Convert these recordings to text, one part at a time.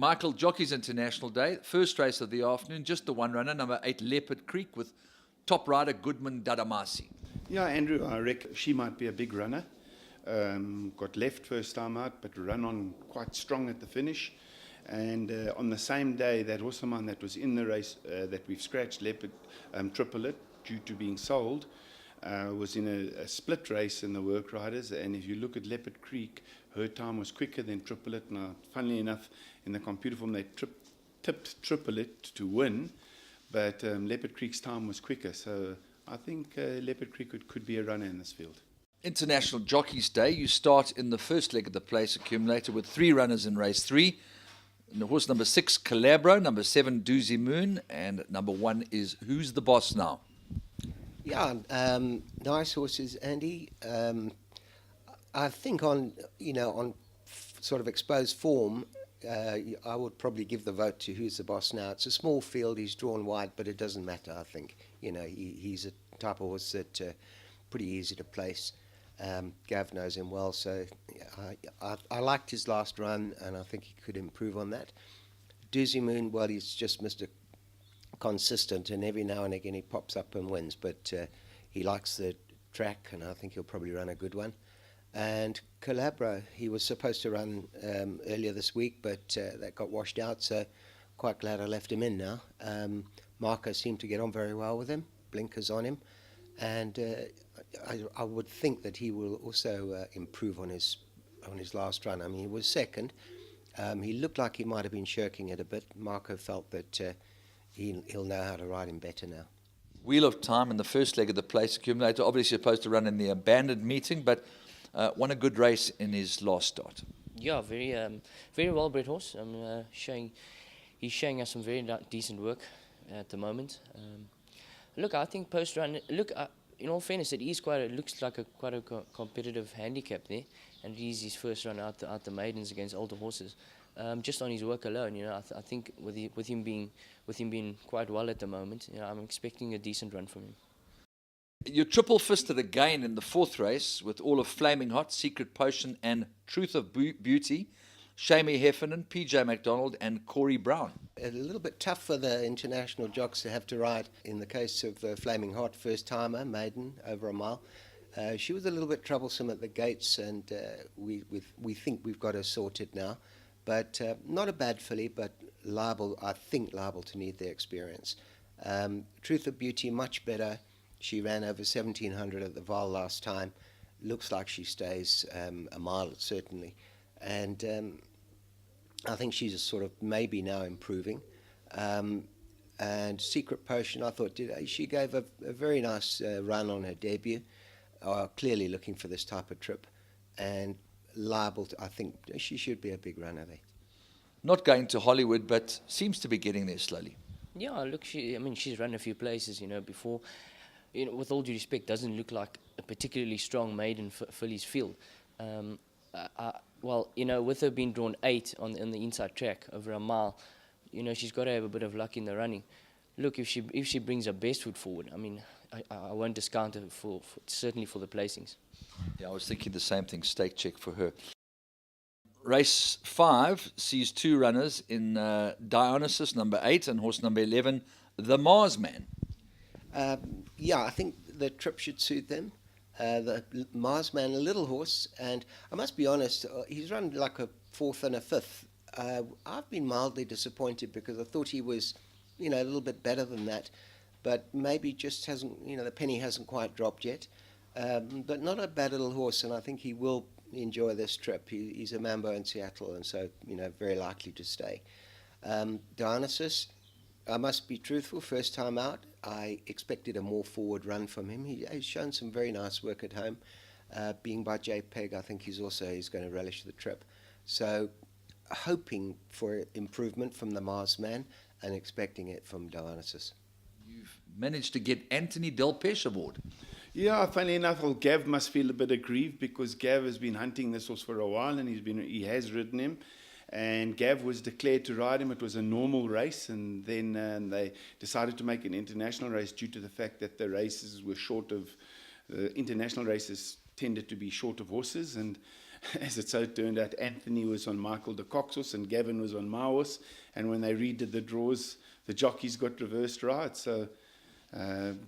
Michael, Jocks International Day, first race of the afternoon, just the one runner, number 8, Leopard Creek, with top rider Goodman Dadamasi. Yeah, Andrew, I reckon she might be a big runner. Got left first time out, but run on quite strong at the finish. And on the same day, that horseman that was in the race that we've scratched, Leopard Triplet, due to being sold, was in a split race in the work riders. And if you look at Leopard Creek, her time was quicker than Triplet. Now, funnily enough, in the computer form, they tipped Triplet to win, but Leopard Creek's time was quicker. So I think Leopard Creek could be a runner in this field. International Jockeys Day, you start in the first leg of the place accumulator with 3 runners in race 3. And the horse number 6, COLLABRO, number 7, DUZI MOON, and number 1 is Who's the Boss Now? Yeah, nice horses, Andy. I think on sort of exposed form, I would probably give the vote to Who's the Boss Now. It's a small field, he's drawn wide, but it doesn't matter, I think. He's a type of horse that pretty easy to place. Gav knows him well, so I liked his last run, and I think he could improve on that. DUZI MOON, well, he's just Mr. Consistent, and every now and again he pops up and wins, but he likes the track, and I think he'll probably run a good one. And COLLABRO, he was supposed to run earlier this week, but that got washed out, so quite glad I left him in now. Marco seemed to get on very well with him, blinkers on him, and I would think that he will also improve on his last run. I mean, he was second. He looked like he might have been shirking it a bit. Marco felt that he'll know how to ride him better now. Wheel of Time in the first leg of the place accumulator, obviously supposed to run in the abandoned meeting, but won a good race in his last start. Yeah, very well bred horse. He's showing us some very decent work at the moment. Look, I think post run. Look, in all fairness, it is looks like quite a competitive handicap there, and it is his first run out the maidens against older horses. Just on his work alone, I think with him being quite well at the moment, I'm expecting a decent run from him. You're triple-fisted again in the 4th race with all of Flaming Hot, Secret Potion, and Truth of Beauty, Shamey Heffernan, PJ McDonald, and Corey Brown. A little bit tough for the international jocks to have to ride. In the case of Flaming Hot, first-timer, maiden, over a mile. She was a little bit troublesome at the gates, and we think we've got her sorted now. But not a bad filly, but liable to need the experience. Truth of Beauty, much better. She ran over 1,700 at the Val last time. Looks like she stays a mile, certainly. And I think she's sort of maybe now improving. And Secret Potion, I thought, she gave a very nice run on her debut. Clearly looking for this type of trip. And liable to, I think she should be a big runner there. Not going to Hollywood, but seems to be getting there slowly. Yeah, look, she's run a few places, before. With all due respect, doesn't look like a particularly strong maiden filly's field. Well, with her being drawn 8 on the inside track over a mile, she's got to have a bit of luck in the running. Look, if she brings her best foot forward, I mean, I won't discount her certainly for the placings. Yeah, I was thinking the same thing. Stake check for her. Race 5 sees 2 runners in DIONYSSUS, number 8, and horse number 11, the Marsman. Yeah, I think the trip should suit them. The Marsman, a little horse, and I must be honest, he's run like a 4th and a 5th. I've been mildly disappointed because I thought he was, a little bit better than that, but maybe just hasn't, the penny hasn't quite dropped yet. But not a bad little horse, and I think he will enjoy this trip. He's a Mambo in Seattle, and so, very likely to stay. DIONYSSUS, I must be truthful, first time out, I expected a more forward run from him. He's shown some very nice work at home. Being by JPEG, I think he's going to relish the trip. So, hoping for improvement from the Marsman and expecting it from DIONYSSUS. You've managed to get Anthony Delpeche aboard. Yeah, funny enough, Gav must feel a bit aggrieved because Gav has been hunting this horse for a while and he has ridden him. And Gav was declared to ride him. It was a normal race, and then they decided to make an international race due to the fact that the races were short of, international races tended to be short of horses, and as it so turned out, Anthony was on Michael de Kock's horse and Gavin was on my horse. And when they redid the draws, the jockeys got reversed right. So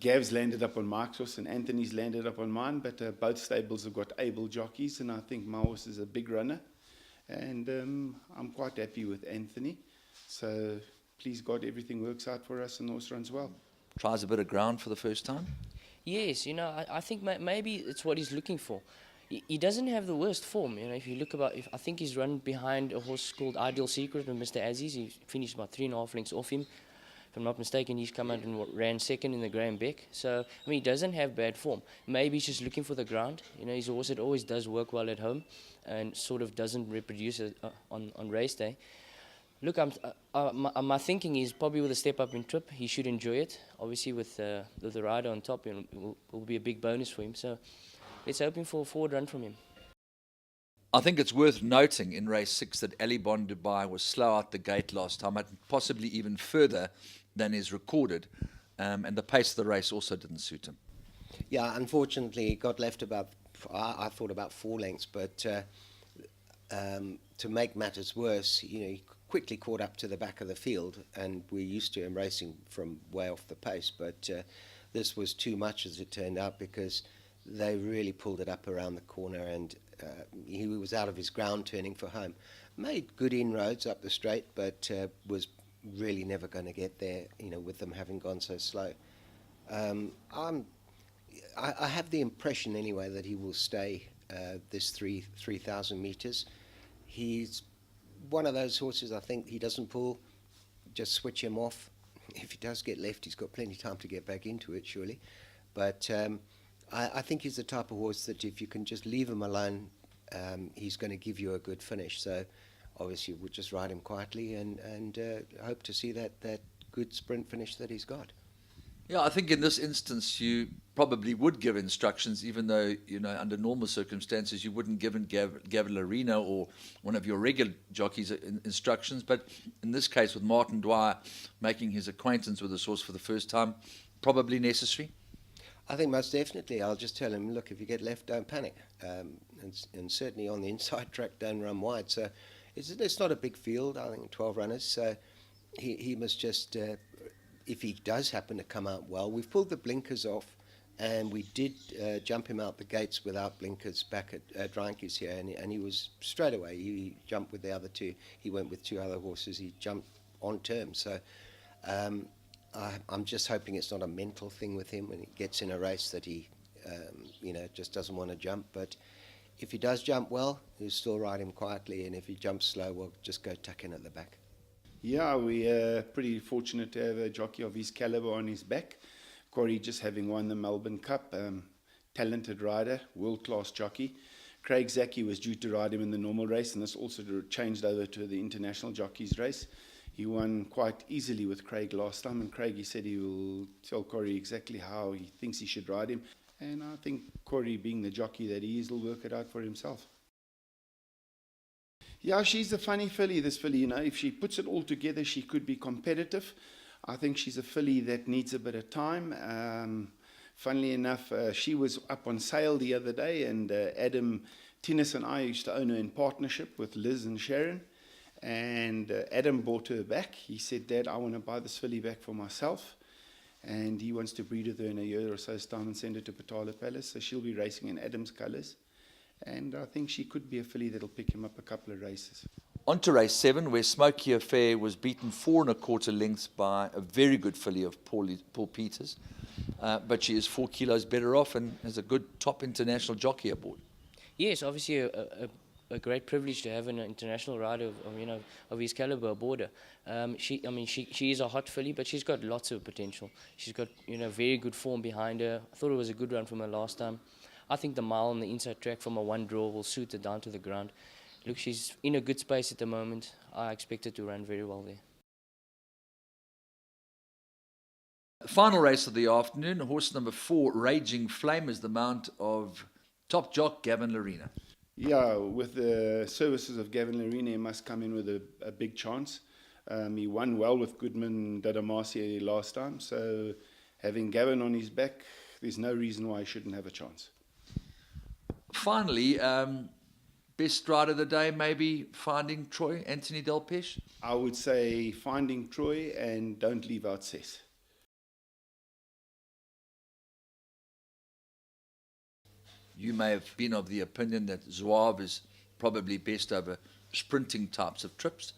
Gav's landed up on Mike's horse and Anthony's landed up on mine. But both stables have got able jockeys, and I think my horse is a big runner. And I'm quite happy with Anthony. So please God, everything works out for us and the horse runs well. Tries a bit of ground for the first time. Yes, you know, I think maybe it's what he's looking for. He doesn't have the worst form, you know. If you look I think he's run behind a horse called Ideal Secret with Mr. Azzie. He finished about 3.5 lengths off him. If I'm not mistaken, he's come out and ran second in the Graham Beck. So, I mean, he doesn't have bad form. Maybe he's just looking for the ground. You know, he's a horse that always does work well at home and sort of doesn't reproduce it on race day. Look, my thinking is probably with a step up in trip, he should enjoy it. Obviously, with the rider on top, it will be a big bonus for him. So, let's hoping for a forward run from him. I think it's worth noting in race 6 that Ali Bon Dubai was slow out the gate last time, and possibly even further than is recorded, and the pace of the race also didn't suit him. Yeah, unfortunately, he got left about, I thought about 4 lengths, but to make matters worse, you know, he quickly caught up to the back of the field, and we're used to him racing from way off the pace, but this was too much as it turned out, because they really pulled it up around the corner, and he was out of his ground turning for home. Made good inroads up the straight, but was really never going to get there, you know, with them having gone so slow. I have the impression anyway that he will stay this 3,000 meters. He's one of those horses, I think he doesn't pull, just switch him off. If he does get left, he's got plenty of time to get back into it, surely. But I think he's the type of horse that if you can just leave him alone, he's going to give you a good finish. So obviously we'll just ride him quietly and hope to see that good sprint finish that he's got. Yeah, I think in this instance you probably would give instructions, even though, you know, under normal circumstances you wouldn't give Gavin Larena or one of your regular jockeys instructions. But in this case, with Martin Dwyer making his acquaintance with this horse for the first time, probably necessary. I think most definitely. I'll just tell him, look, if you get left, don't panic. And certainly on the inside track, don't run wide. So it's not a big field, I think 12 runners. So he must just, if he does happen to come out well, we've pulled the blinkers off, and we did jump him out the gates without blinkers back at Reinke's here, and he was straight away. He jumped with the other two. He went with 2 other horses. He jumped on terms. So I'm just hoping it's not a mental thing with him when he gets in a race that he, you know, just doesn't want to jump. But if he does jump well, we'll still ride him quietly, and if he jumps slow, we'll just go tuck in at the back. Yeah, we're pretty fortunate to have a jockey of his caliber on his back. Corey just having won the Melbourne Cup, talented rider, world-class jockey. Craig Zaki was due to ride him in the normal race, and this also changed over to the international jockeys race. He won quite easily with Craig last time, and Craig, he said he will tell Corey exactly how he thinks he should ride him. And I think Corey, being the jockey that he is, will work it out for himself. Yeah, she's a funny filly, this filly. You know, if she puts it all together, she could be competitive. I think she's a filly that needs a bit of time. Funnily enough, she was up on sale the other day, and Adam Tinnis and I used to own her in partnership with Liz and Sharon. And Adam bought her back. He said, Dad, I want to buy this filly back for myself. And he wants to breed with her in a year or so's time and send her to Patala Palace. So she'll be racing in Adam's colours. And I think she could be a filly that'll pick him up a couple of races. On to race 7, where Smokey Affair was beaten 4 1/4 lengths by a very good filly of Paul Peters. But she is 4 kilos better off and has a good top international jockey aboard. Yes, obviously a great privilege to have an international rider of his caliber aboard her. She is a hot filly, but she's got lots of potential. She's got very good form behind her. I thought it was a good run from her last time. I think the mile on the inside track from a 1 draw will suit her down to the ground. Look, she's in a good space at the moment. I expect her to run very well there. Final race of the afternoon, horse number 4, Raging Flame, is the mount of top jock Gavin Larena. Yeah, with the services of Gavin Larena, he must come in with a big chance. He won well with Goodman Dadamasi last time, so having Gavin on his back, there's no reason why he shouldn't have a chance. Finally, best ride of the day, maybe Finding Troy, Anthony Delpeche? I would say Finding Troy and don't leave out SESS. You may have been of the opinion that Zouave is probably best over sprinting types of trips.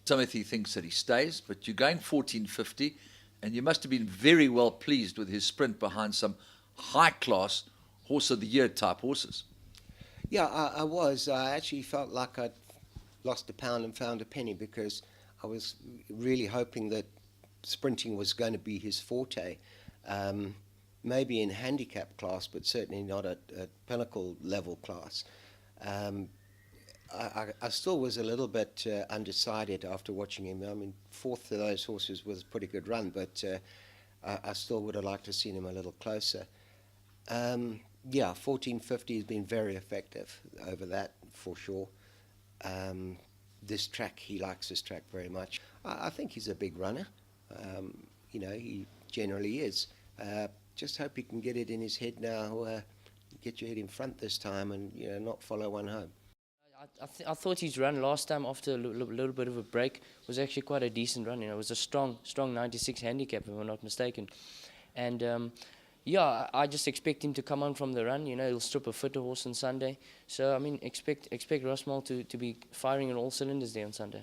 Timothy thinks that he stays, but you're going 1450, and you must have been very well pleased with his sprint behind some high-class Horse of the Year type horses. Yeah, I was. I actually felt like I'd lost a pound and found a penny, because I was really hoping that sprinting was going to be his forte. Maybe in handicap class, but certainly not at pinnacle level class. I still was a little bit undecided after watching him. I mean, fourth of those horses was a pretty good run, but I still would have liked to have seen him a little closer. Yeah, 1450 has been very effective over that, for sure. This track, he likes this track very much. I think he's a big runner. You know, he generally is. Just hope he can get it in his head now, get your head in front this time, and not follow one home. I thought his run last time, after a little bit of a break, was actually quite a decent run. It was a strong 96 handicap, if I'm not mistaken. And yeah, I just expect him to come on from the run. He'll strip a fitter horse on Sunday. So I mean, expect RAASMAAL to be firing on all cylinders there on Sunday.